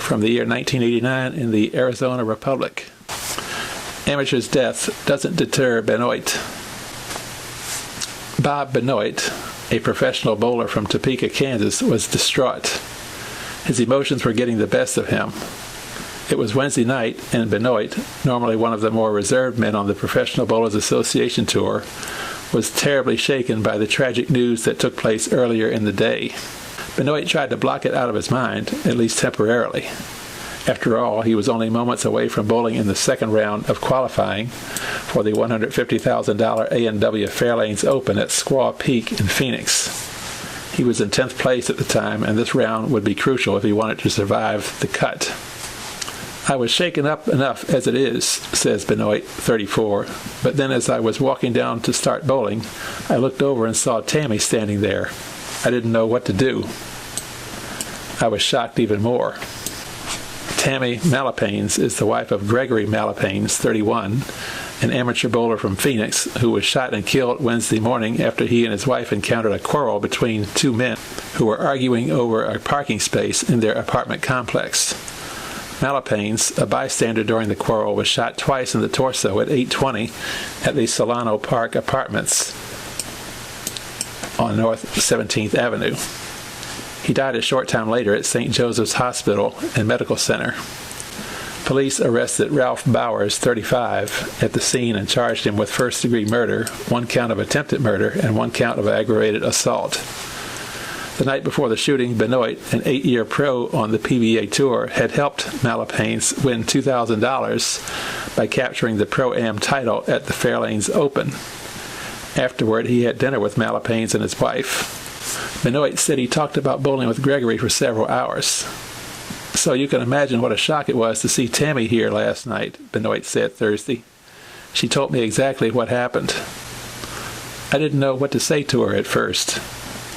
from the year 1989 in the Arizona Republic. Amateur's death doesn't deter Benoit. Bob Benoit, a professional bowler from Topeka, Kansas, was distraught. His emotions were getting the best of him. It was Wednesday night, and Benoit, normally one of the more reserved men on the Professional Bowlers Association Tour, was terribly shaken by the tragic news that took place earlier in the day. Benoit tried to block it out of his mind, at least temporarily. After all, he was only moments away from bowling in the second round of qualifying for the $150,000 A&W Fairlanes Open at Squaw Peak in Phoenix. He was in 10th place at the time, and this round would be crucial if he wanted to survive the cut. I was shaken up enough as it is, says Benoit, 34, but then as I was walking down to start bowling, I looked over and saw Tammy standing there. I didn't know what to do. I was shocked even more. Tammy Malapanes is the wife of Gregory Malapanes, 31, an amateur bowler from Phoenix who was shot and killed Wednesday morning after he and his wife encountered a quarrel between two men who were arguing over a parking space in their apartment complex. Malapanes, a bystander during the quarrel, was shot twice in the torso at 8:20 at the Solano Park Apartments on North 17th Avenue. He died a short time later at St. Joseph's Hospital and Medical Center. Police arrested Ralph Bowers, 35, at the scene and charged him with first-degree murder, 1 count of attempted murder, and 1 count of aggravated assault. The night before the shooting, Benoit, an 8-year pro on the PBA Tour, had helped Malapanes win $2,000 by capturing the Pro-Am title at the Fairlanes Open. Afterward, he had dinner with Malapanes and his wife. Benoit said he talked about bowling with Gregory for several hours. So you can imagine what a shock it was to see Tammy here last night, Benoit said Thursday. She told me exactly what happened. I didn't know what to say to her at first.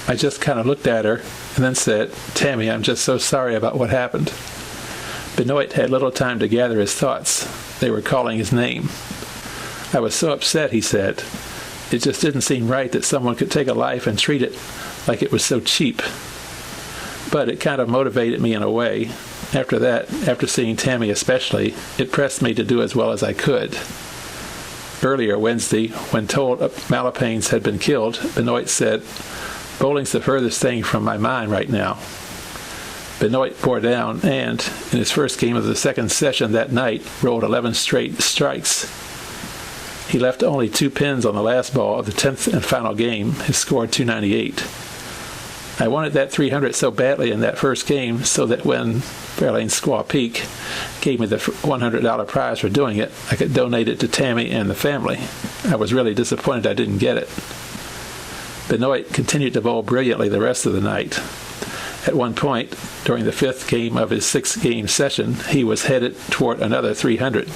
I just kind of looked at her and then said, "Tammy, I'm just so sorry about what happened." Benoit had little time to gather his thoughts. They were calling his name. "I was so upset," he said. "It just didn't seem right that someone could take a life and treat it like it was so cheap. But it kind of motivated me in a way. After that, after seeing Tammy especially, it pressed me to do as well as I could." Earlier Wednesday, when told Malapanes had been killed, Benoit said, "Bowling's the furthest thing from my mind right now." Benoit bore down and, in his first game of the second session that night, rolled 11 straight strikes. He left only 2 pins on the last ball of the 10th and final game, his score 298. "I wanted that 300 so badly in that first game so that when Fairlane Squaw Peak gave me the $100 prize for doing it, I could donate it to Tammy and the family. I was really disappointed I didn't get it." Benoit continued to bowl brilliantly the rest of the night. At one point, during the 5th game of his 6-game session, he was headed toward another 300.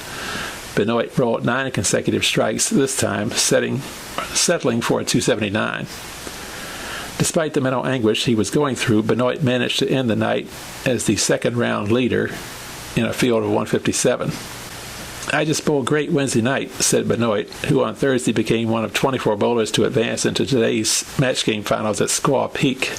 Benoit rolled 9 consecutive strikes, this time settling for a 279. Despite the mental anguish he was going through, Benoit managed to end the night as the second-round leader in a field of 157. "I just bowled great Wednesday night," said Benoit, who on Thursday became one of 24 bowlers to advance into today's match game finals at Squaw Peak.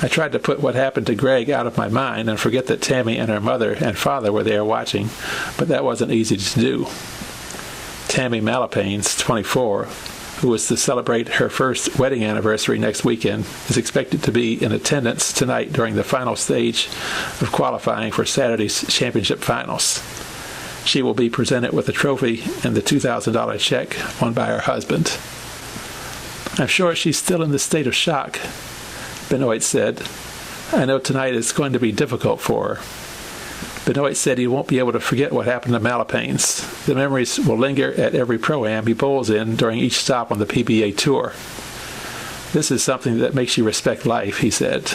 "I tried to put what happened to Greg out of my mind and forget that Tammy and her mother and father were there watching, but that wasn't easy to do." Tammy Malapanes, 24, who is to celebrate her first wedding anniversary next weekend, is expected to be in attendance tonight during the final stage of qualifying for Saturday's championship finals. She will be presented with a trophy and the $2,000 check won by her husband. "I'm sure she's still in the state of shock," Benoit said. "I know tonight is going to be difficult for her." Benoit said he won't be able to forget what happened to Malapanes. The memories will linger at every pro-am he bowls in during each stop on the PBA Tour. "This is something that makes you respect life," he said.